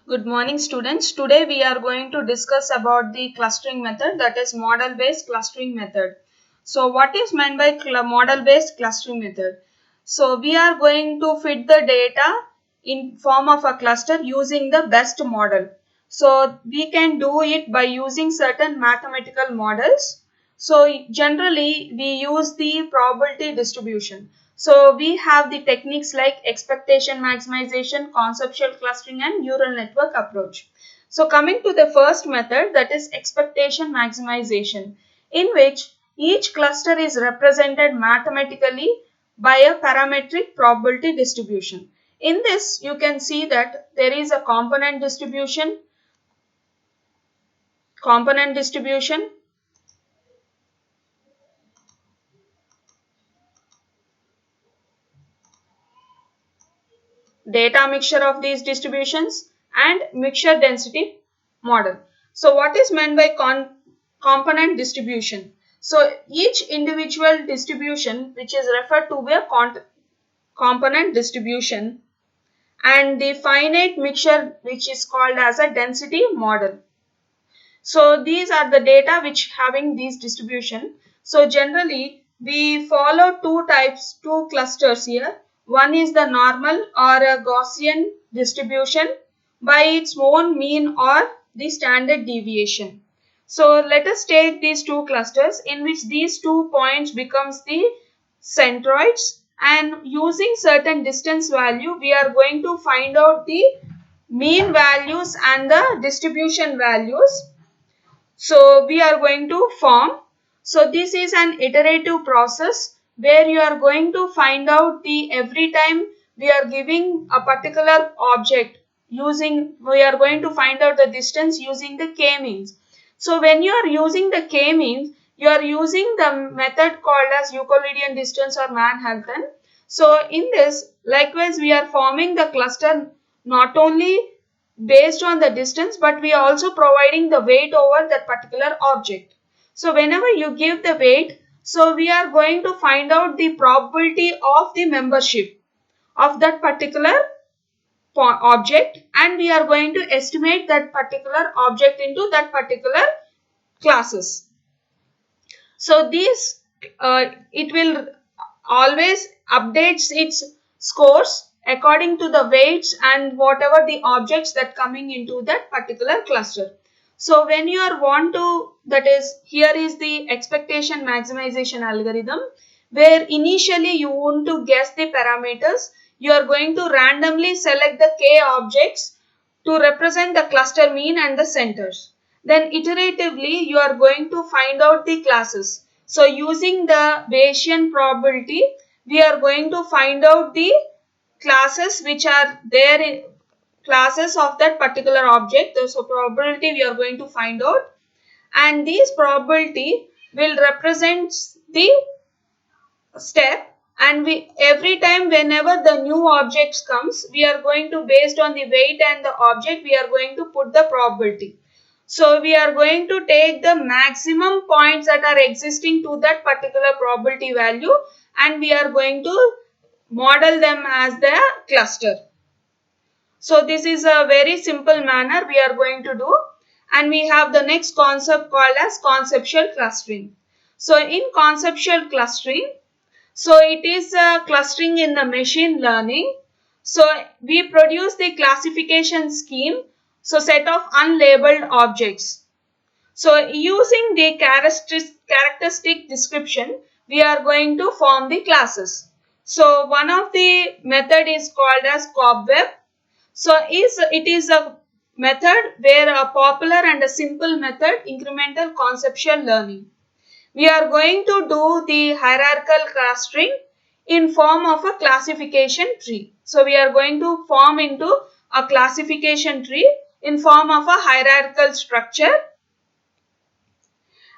Good morning students. Today we are going to discuss about the clustering method, that is model based clustering method. So what is meant by model based clustering method? So we are going to fit the data in form of a cluster using the best model. So we can do it by using certain mathematical models. So generally we use the probability distribution. So we have the techniques like expectation maximization, conceptual clustering and neural network approach. So coming to the first method, that is expectation maximization, in which each cluster is represented mathematically by a parametric probability distribution. In this you can see that there is a component distribution, data mixture of these distributions and mixture density model. So what is meant by component distribution? So each individual distribution which is referred to a component distribution, and the finite mixture which is called as a density model. So these are the data which having these distribution. So generally we follow two clusters here. One is the normal or a Gaussian distribution by its own mean or the standard deviation. So let us take these two clusters in which these 2 points becomes the centroids, and using certain distance value we are going to find out the mean values and the distribution values. So we are going to form. So this is an iterative process where you are going to find out the every time we are giving a particular object we are going to find out the distance using the k-means. So when you are using the k-means, you are using the method called as Euclidean distance or Manhattan. So in this, likewise we are forming the cluster not only based on the distance, but we are also providing the weight over that particular object. So whenever you give the weight, so we are going to find out the probability of the membership of that particular object, and we are going to estimate that particular object into that particular classes. So these it will always updates its scores according to the weights and whatever the objects that coming into that particular cluster. So when you are want to, that is, here is the expectation maximization algorithm, where initially you want to guess the parameters. You are going to randomly select the k objects to represent the cluster mean and the centers. Then iteratively you are going to find out the classes. So using the Bayesian probability, we are going to find out the classes which are there in classes of that particular object. So probability we are going to find out, and these probability will represent the step, and we every time whenever the new objects comes, we are going to, based on the weight and the object, we are going to put the probability. So we are going to take the maximum points that are existing to that particular probability value, and we are going to model them as the cluster. So this is a very simple manner we are going to do, and we have the next concept called as conceptual clustering. So in conceptual clustering, so it is clustering in the machine learning. So we produce the classification scheme, so set of unlabeled objects. So using the characteristic description, we are going to form the classes. So one of the method is called as cobweb. So it is a method where a popular and a simple method, incremental conceptual learning. We are going to do the hierarchical clustering in form of a classification tree. So we are going to form into a classification tree in form of a hierarchical structure,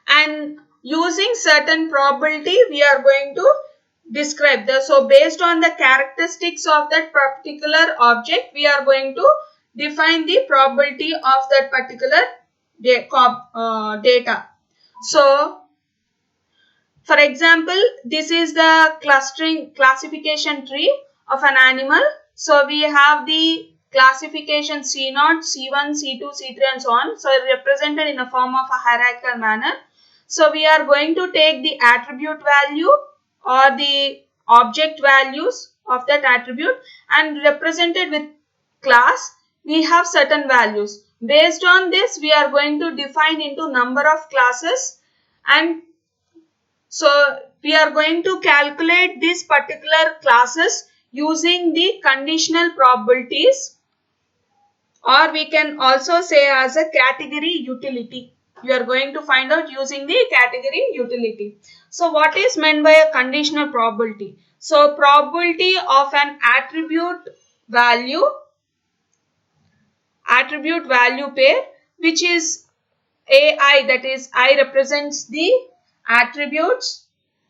and using certain probability we are going to describe the, so based on the characteristics of that particular object, we are going to define the probability of that particular data. So for example, this is the clustering classification tree of an animal. So we have the classification C0, C1, C2, C3 and so on. So represented in the form of a hierarchical manner. So we are going to take the attribute value or the object values of that attribute and represented with class we have certain values. Based on this we are going to define into number of classes, and so we are going to calculate these particular classes using the conditional probabilities, or we can also say as a category utility. You are going to find out using the category utility. So what is meant by a conditional probability? So probability of an attribute value pair, which is AI, that is I represents the attributes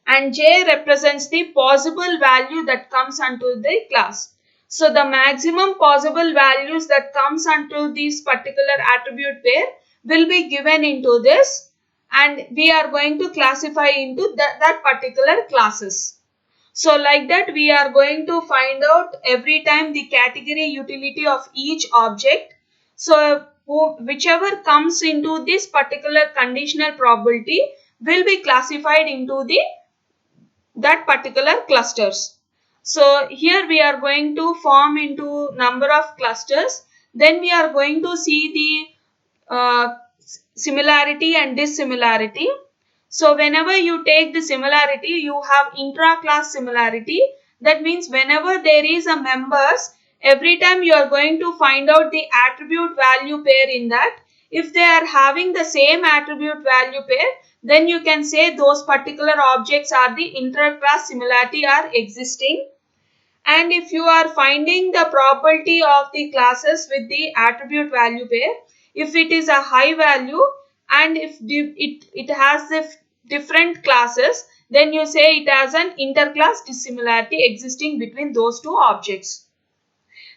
and J represents the possible value that comes onto the class. So the maximum possible values that comes onto this particular attribute pair will be given into this, and we are going to classify into that particular classes. So like that we are going to find out every time the category utility of each object. So whichever comes into this particular conditional probability will be classified into that particular clusters. So here we are going to form into number of clusters. Then we are going to see the similarity and dissimilarity. So whenever you take the similarity, you have intra-class similarity. That means whenever there is a members, every time you are going to find out the attribute value pair in that. If they are having the same attribute value pair, then you can say those particular objects are the intra-class similarity are existing. And if you are finding the probability of the classes with the attribute value pair, if it is a high value and if it has the different classes, then you say it has an interclass dissimilarity existing between those two objects.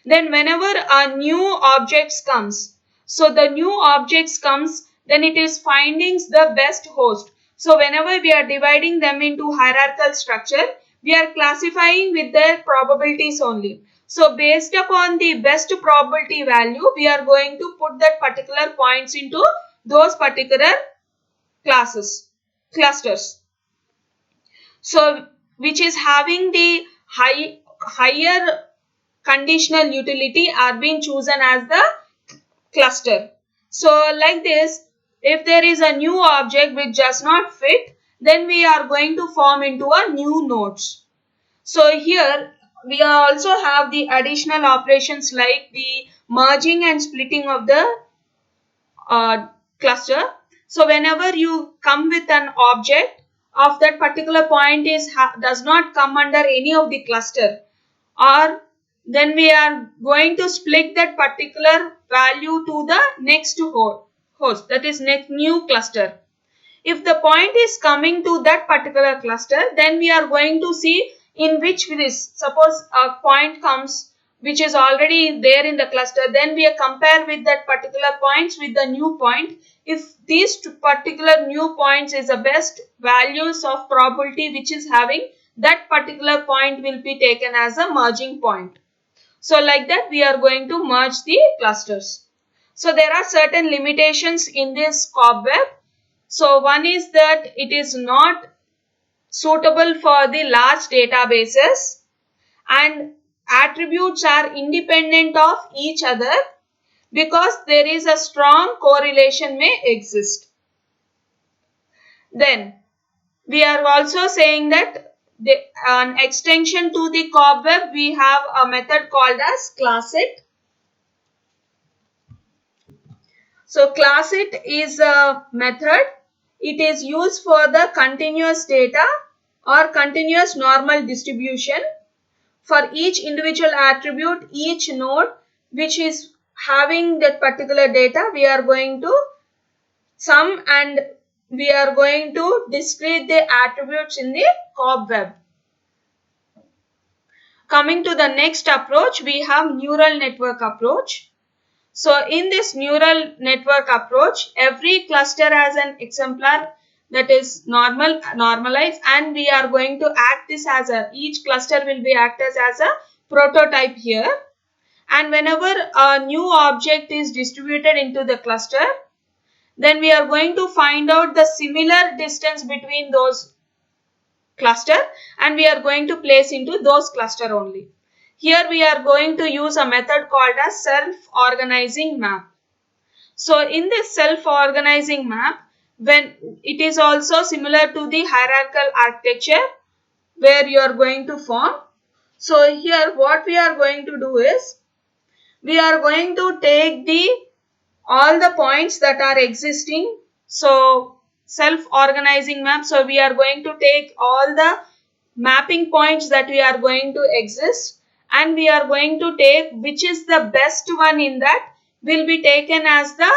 Then whenever a new objects comes, so the new objects comes, then it is finding the best host. So whenever we are dividing them into hierarchical structure, we are classifying with their probabilities only. So based upon the best probability value, we are going to put that particular points into those particular clusters. So which is having the higher conditional utility are being chosen as the cluster. So like this, if there is a new object which does not fit, then we are going to form into a new nodes. So here we also have the additional operations like the merging and splitting of the cluster. So whenever you come with an object of that particular point does not come under any of the cluster, or then we are going to split that particular value to the next host, that is next new cluster. If the point is coming to that particular cluster, then we are going to see in which this, suppose a point comes which is already there in the cluster, then we compare with that particular points with the new point. If these two particular new points is the best values of probability which is having, that particular point will be taken as a merging point. So like that we are going to merge the clusters. So there are certain limitations in this cobweb. So one is that it is not suitable for the large databases, and attributes are independent of each other because there is a strong correlation may exist. Then we are also saying that an extension to the cobweb, we have a method called as ClassIt. So ClassIt is a method. It is used for the continuous data or continuous normal distribution. For each individual attribute, each node which is having that particular data, we are going to sum and we are going to discrete the attributes in the cobweb. Coming to the next approach, we have neural network approach. So in this neural network approach, every cluster has an exemplar that is normalized, and we are going to act this as each cluster will be acted as a prototype here. And whenever a new object is distributed into the cluster, then we are going to find out the similar distance between those cluster and we are going to place into those cluster only. Here we are going to use a method called as self-organizing map. So in this self-organizing map, when it is also similar to the hierarchical architecture where you are going to form. So here what we are going to do is, we are going to take the all the points that are existing. So self-organizing map. So we are going to take all the mapping points that we are going to exist and we are going to take which is the best one in that will be taken as the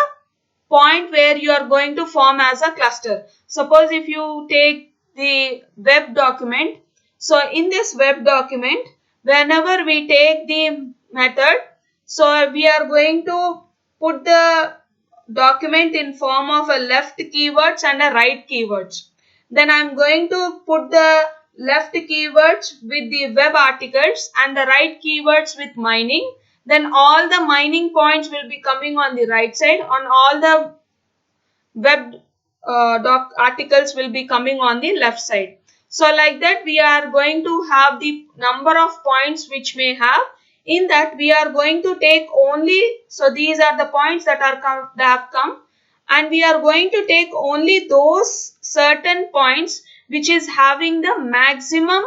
point where you are going to form as a cluster. Suppose if you take the web document. So in this web document, whenever we take the method, so we are going to put the document in form of a left keywords and a right keywords. Then I am going to put the left keywords with the web articles and the right keywords with mining. Then all the mining points will be coming on the right side, on all the web doc articles will be coming on the left side. So like that we are going to have the number of points which may have. In that we are going to take only, so these are the points that have come and we are going to take only those certain points which is having the maximum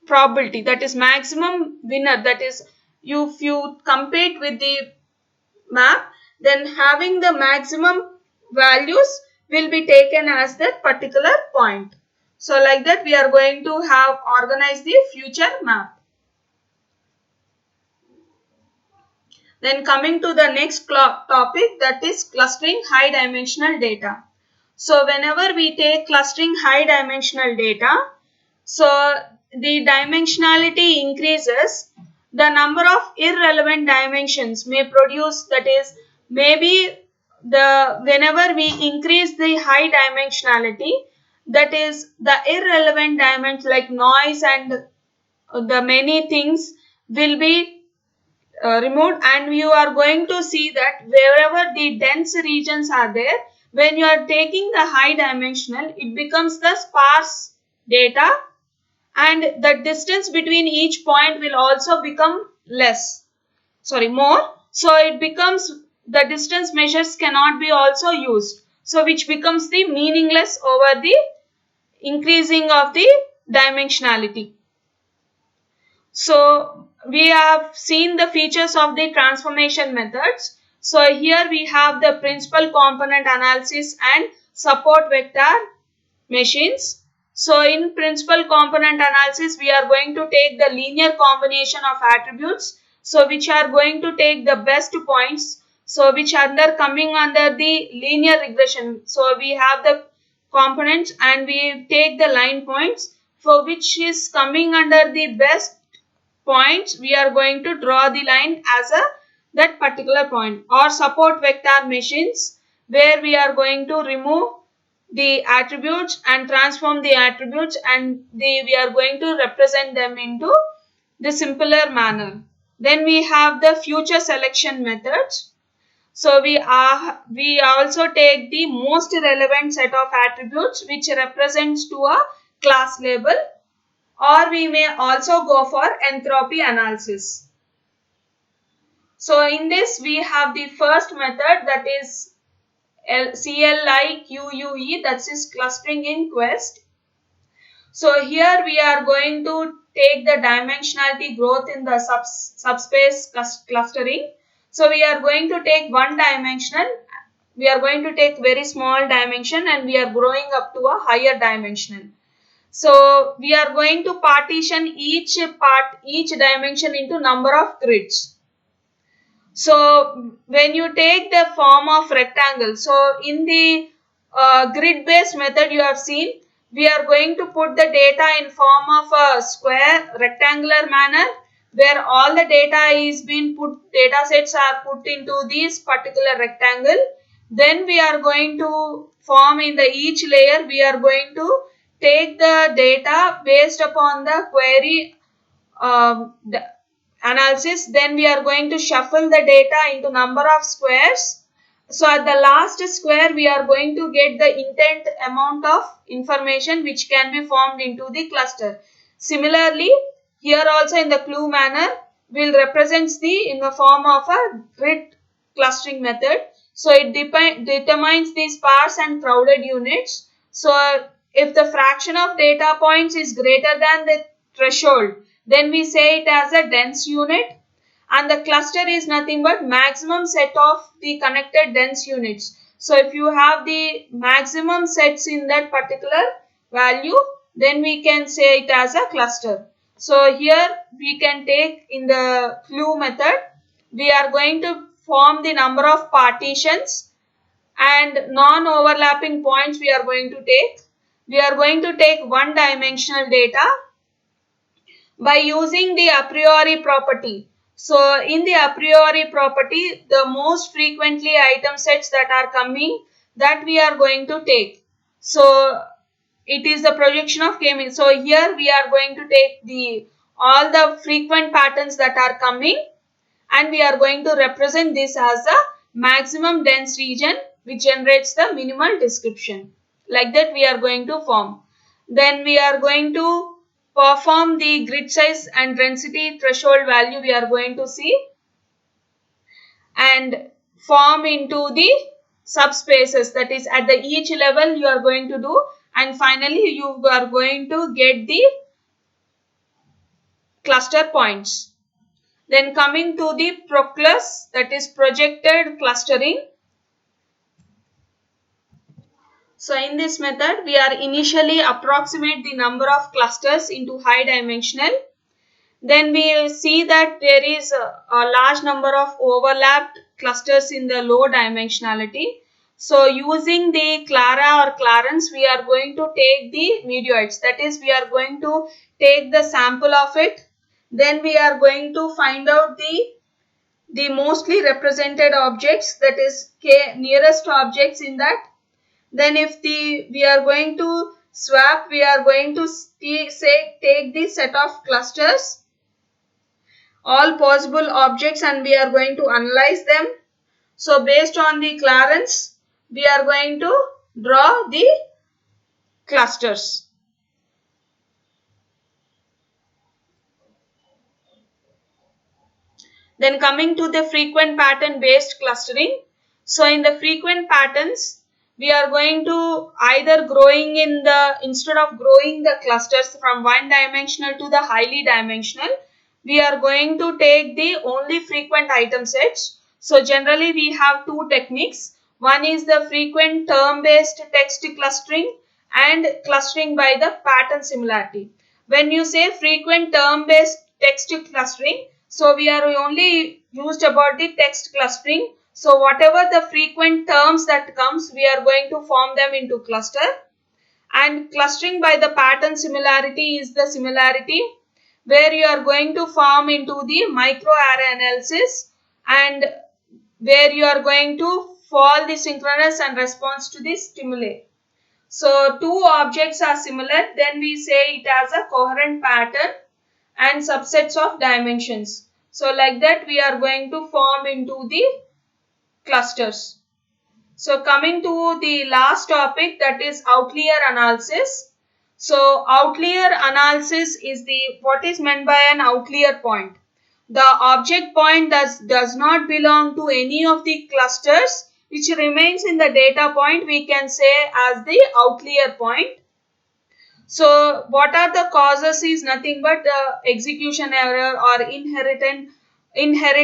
probability, that is maximum winner, that is if you compete with the map, then having the maximum values will be taken as that particular point. So like that we are going to have organized the future map. Then coming to the next topic, that is clustering high dimensional data. So whenever we take clustering high dimensional data, so the dimensionality increases, the number of irrelevant dimensions may produce, that is maybe the whenever we increase the high dimensionality, that is the irrelevant dimensions like noise and the many things will be removed, and you are going to see that wherever the dense regions are there, when you are taking the high dimensional, it becomes the sparse data and the distance between each point will also become more. So it becomes the distance measures cannot be also used. So which becomes the meaningless over the increasing of the dimensionality. So we have seen the features of the transformation methods. So here we have the principal component analysis and support vector machines. So in principal component analysis, we are going to take the linear combination of attributes. So which are going to take the best points. So which are coming under the linear regression. So we have the components and we take the line points for which is coming under the best points. We are going to draw the line as a that particular point, or support vector machines where we are going to remove the attributes and transform the attributes and we are going to represent them into the simpler manner. Then we have the future selection methods. So we also take the most relevant set of attributes which represents to a class label, or we may also go for entropy analysis. So in this we have the first method, that is CLIQUE, that is clustering in Quest. So here we are going to take the dimensionality growth in the subspace clustering. So we are going to take one dimensional, we are going to take very small dimension and we are growing up to a higher dimensional. So we are going to partition each dimension into number of grids. So when you take the form of rectangle, so in the grid based method you have seen, we are going to put the data in form of a square rectangular manner where all the data is being put, data sets are put into this particular rectangle. Then we are going to form in the each layer, we are going to take the data based upon the query analysis, then we are going to shuffle the data into number of squares. So at the last square, we are going to get the intent amount of information which can be formed into the cluster. Similarly, here also in the clue manner, will represents the in the form of a grid clustering method. So it determines the sparse and crowded units. So if the fraction of data points is greater than the threshold, then we say it as a dense unit, and the cluster is nothing but maximum set of the connected dense units. So if you have the maximum sets in that particular value, then we can say it as a cluster. So here we can take in the clue method, we are going to form the number of partitions and non-overlapping points we are going to take. We are going to take one dimensional data by using the a priori property. So in the a priori property, the most frequently item sets that are coming, that we are going to take. So it is the projection of k-mean. So here we are going to take the all the frequent patterns that are coming, and we are going to represent this as a maximum dense region which generates the minimal description. Like that we are going to form. Then we are going to perform the grid size and density threshold value we are going to see, and form into the subspaces, that is at the each level you are going to do, and finally you are going to get the cluster points. Then coming to the proclus, that is projected clustering. So in this method, we are initially approximate the number of clusters into high dimensional. Then we see that there is a large number of overlapped clusters in the low dimensionality. So using the Clara or Clarence, we are going to take the medioids. That is, we are going to take the sample of it. Then we are going to find out the mostly represented objects, that is nearest objects in that. Then if we are going to swap, we are going to take the set of clusters, all possible objects, and we are going to analyze them. So based on the Clarence, we are going to draw the clusters. Then coming to the frequent pattern based clustering. So in the frequent patterns, we are going to either instead of growing the clusters from one dimensional to the highly dimensional, we are going to take the only frequent item sets. So generally we have two techniques. One is the frequent term based text clustering and clustering by the pattern similarity. When you say frequent term based text clustering, so we are only used about the text clustering. So whatever the frequent terms that comes, we are going to form them into cluster. And clustering by the pattern similarity is the similarity where you are going to form into the micro array analysis, and where you are going to follow the synchronous and response to the stimuli. So two objects are similar, then we say it as a coherent pattern and subsets of dimensions. So like that we are going to form into the clusters. So coming to the last topic, that is outlier analysis. So outlier analysis is what is meant by an outlier point. The object point does not belong to any of the clusters which remains in the data point, we can say as the outlier point. So what are the causes is nothing but execution error or inherit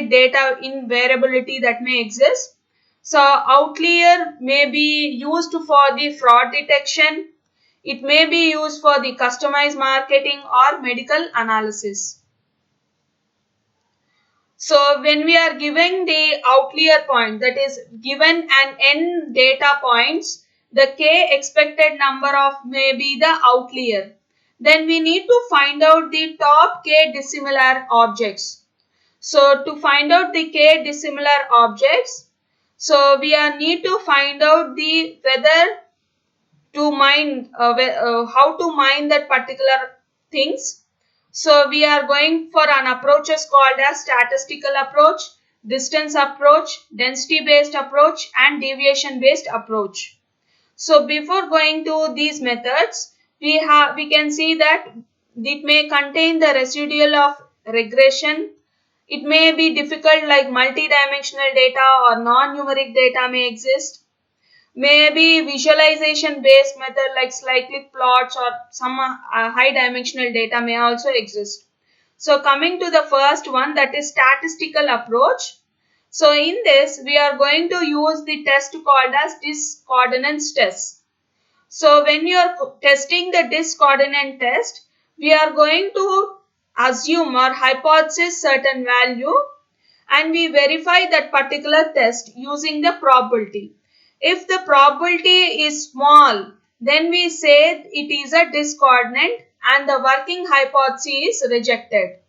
data invariability that may exist. So outlier may be used for the fraud detection. It may be used for the customized marketing or medical analysis. So when we are giving the outlier point, that is given an n data points, the k expected number of may be the outlier. Then we need to find out the top k dissimilar objects. So to find out the k dissimilar objects, so we need to find out the whether to mine how to mine that particular things. So we are going for an approaches called as statistical approach, distance approach, density based approach and deviation based approach. So before going to these methods, we can see that it may contain the residual of regression. It may be difficult like multidimensional data or non-numeric data may exist. Maybe visualization based method like cyclic plots or some high dimensional data may also exist. So coming to the first one, that is statistical approach. So in this we are going to use the test called as discordance test. So when you are testing the discordant test, we are going to assume or hypothesize certain value and we verify that particular test using the probability. If the probability is small, then we say it is a discordant and the working hypothesis is rejected.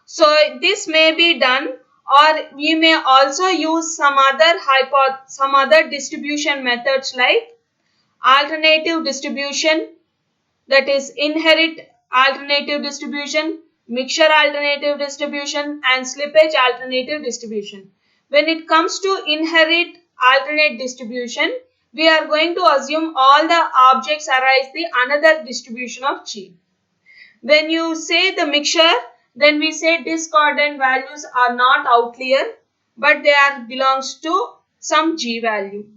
So this may be done, or we may also use some other distribution methods like alternative distribution, that is inherit alternative distribution, mixture alternative distribution and slippage alternative distribution. When it comes to inherit alternate distribution, we are going to assume all the objects arise the another distribution of G. When you say the mixture, then we say discordant values are not outlier, but they are belongs to some G value.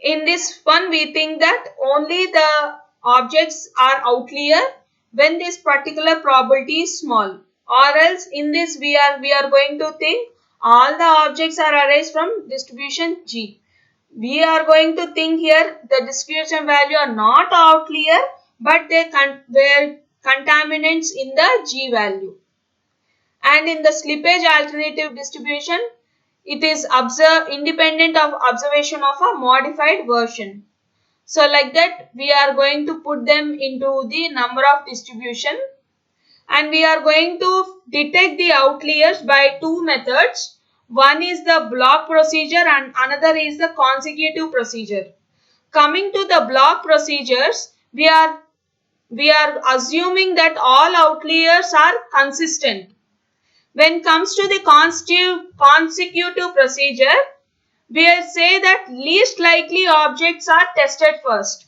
In this one, we think that only the objects are outlier when this particular probability is small, or else in this we are going to think all the objects are arise from distribution G. We are going to think here the distribution value are not outlier, but they were contaminants in the G value. And in the slippage alternative distribution, it is independent of observation of a modified version. So like that we are going to put them into the number of distribution, and we are going to detect the outliers by two methods. One is the block procedure and another is the consecutive procedure. Coming to the block procedures, we are assuming that all outliers are consistent. When comes to the consecutive procedure, we will say that least likely objects are tested first.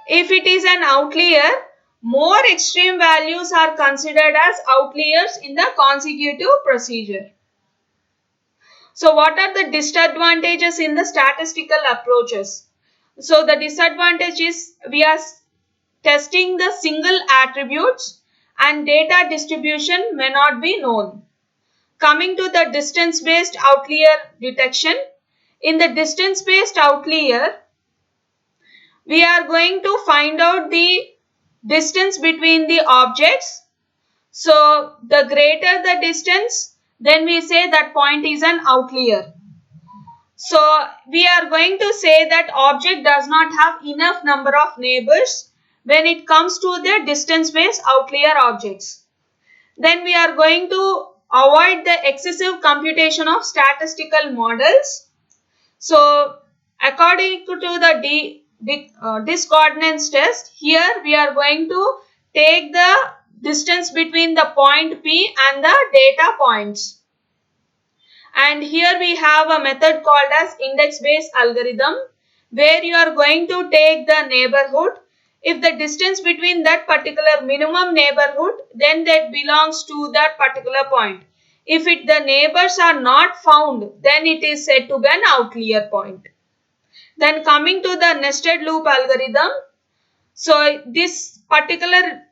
If it is an outlier, more extreme values are considered as outliers in the consecutive procedure. So what are the disadvantages in the statistical approaches? So the disadvantage is we are testing the single attributes and data distribution may not be known. Coming to the distance based outlier detection, in the distance based outlier, we are going to find out the distance between the objects. So the greater the distance, then we say that point is an outlier. So we are going to say that object does not have enough number of neighbors when it comes to the distance based outlier objects. Then we are going to avoid the excessive computation of statistical models. So according to the discordance test, here we are going to take the distance between the point P and the data points. And here we have a method called as index based algorithm, where you are going to take the neighborhood. If the distance between that particular minimum neighborhood, then that belongs to that particular point. If the neighbors are not found, then it is said to be an outlier point. Then coming to the nested loop algorithm, so this particular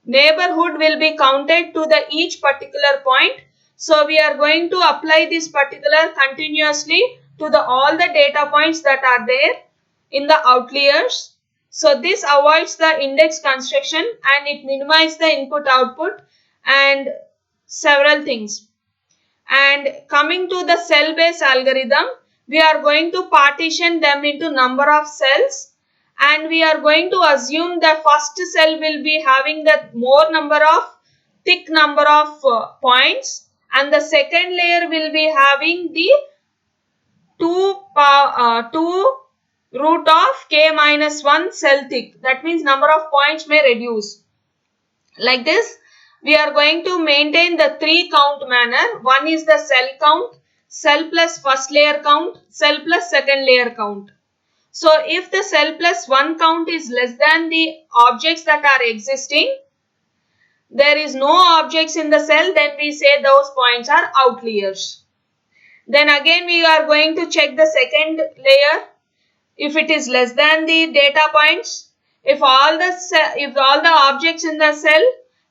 neighborhood will be counted to the each particular point. So we are going to apply this particular continuously to the all the data points that are there in the outliers. So this avoids the index construction and it minimizes the input output and several things. And coming to the cell based algorithm, we are going to partition them into number of cells, and we are going to assume the first cell will be having the more number of thick number of points, and the second layer will be having the two root of k minus 1 cell thick. That means number of points may reduce. Like this, we are going to maintain the 3 count manner. One is the cell count, cell plus first layer count, cell plus second layer count. So if the cell plus 1 count is less than the objects that are existing, there is no objects in the cell, then we say those points are outliers. Then again we are going to check the second layer. If it is less than the data points, if all the objects in the cell,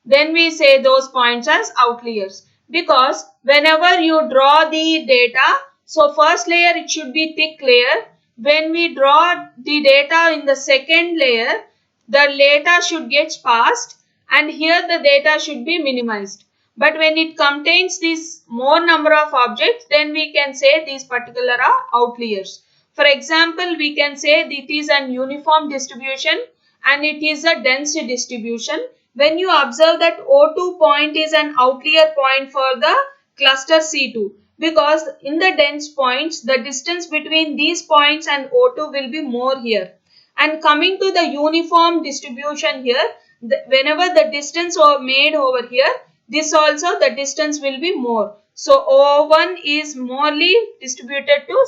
then we say those points as outliers. Because whenever you draw the data, so first layer it should be thick layer. When we draw the data in the second layer, the data should get sparse and here the data should be minimized. But when it contains this more number of objects, then we can say these particular are outliers. For example, we can say it is an uniform distribution and it is a dense distribution. When you observe that O2 point is an outlier point for the cluster C2, because in the dense points, the distance between these points and O2 will be more here. And coming to the uniform distribution here, whenever the distance made over here, this also the distance will be more. So O1 is morely distributed to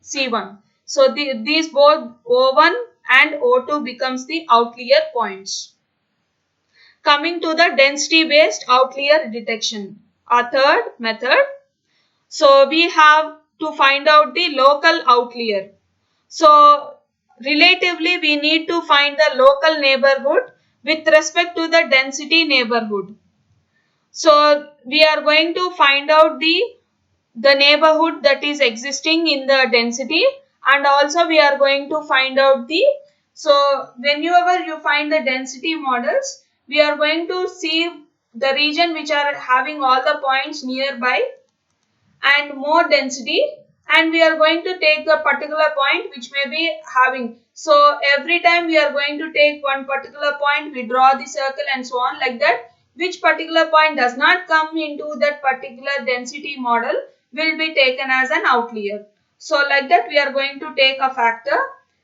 C1. So these both O1 and O2 becomes the outlier points. Coming to the density based outlier detection, a third method. So we have to find out the local outlier. So relatively we need to find the local neighborhood with respect to the density neighborhood. So we are going to find out the neighborhood that is existing in the density, and also we are going to find out so whenever you find the density models, we are going to see the region which are having all the points nearby and more density, and we are going to take the particular point which may be having. So every time we are going to take one particular point, we draw the circle and so on, like that. Which particular point does not come into that particular density model will be taken as an outlier. So like that we are going to take a factor.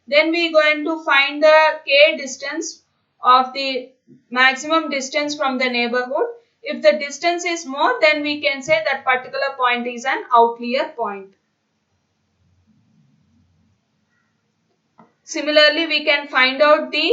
Then we are going to find the k distance of the maximum distance from the neighborhood. If the distance is more, then we can say that particular point is an outlier point. Similarly, we can find out the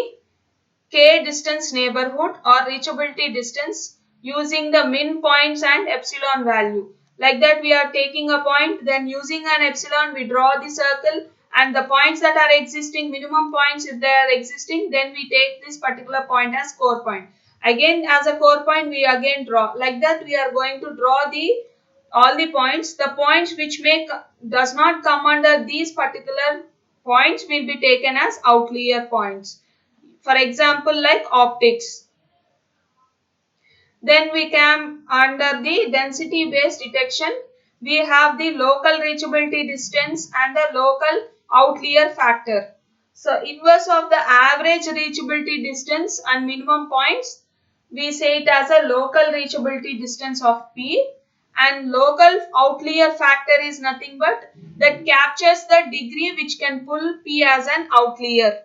k distance neighborhood or reachability distance using the min points and epsilon value. Like that we are taking a point, then using an epsilon we draw the circle, and the points that are existing, minimum points if they are existing, then we take this particular point as core point. Again as a core point we again draw. Like that we are going to draw all the points. The points which does not come under these particular points will be taken as outlier points. For example, like optics. Then we come under the density based detection. We have the local reachability distance and the local outlier factor. So inverse of the average reachability distance and minimum points, we say it as a local reachability distance of P, and local outlier factor is nothing but that captures the degree which can pull P as an outlier.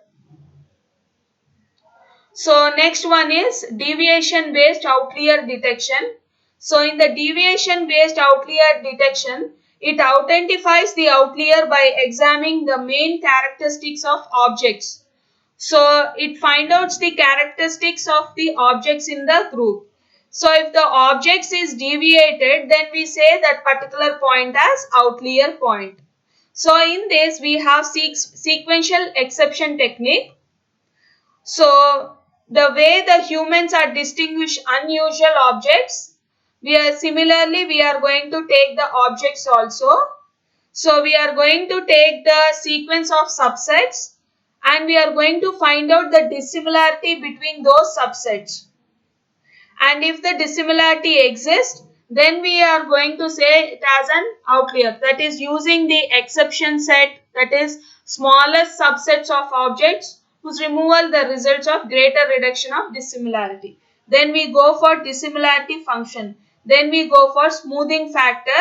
So next one is deviation based outlier detection. So in the deviation based outlier detection, it identifies the outlier by examining the main characteristics of objects. So it finds out the characteristics of the objects in the group. So if the objects is deviated, then we say that particular point as outlier point. So in this we have sequential exception technique. So the way the humans are distinguish unusual objects, we are going to take the objects also. So we are going to take the sequence of subsets and we are going to find out the dissimilarity between those subsets. And if the dissimilarity exists, then we are going to say it as an outlier. That is using the exception set, that is smallest subsets of objects whose removal the results of greater reduction of dissimilarity. Then we go for dissimilarity function. Then we go for smoothing factor,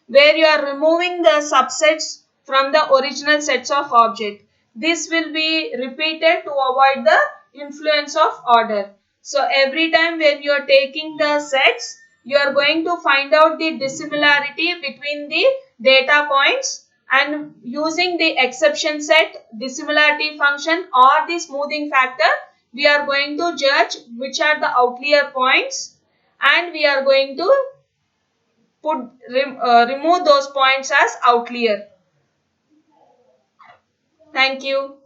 where you are removing the subsets from the original sets of object. this will be repeated to avoid the influence of order. So every time when you are taking the sets, you are going to find out the dissimilarity between the data points, and using the exception set, dissimilarity function or the smoothing factor, we are going to judge which are the outlier points, and we are going to remove those points as outlier. Thank you.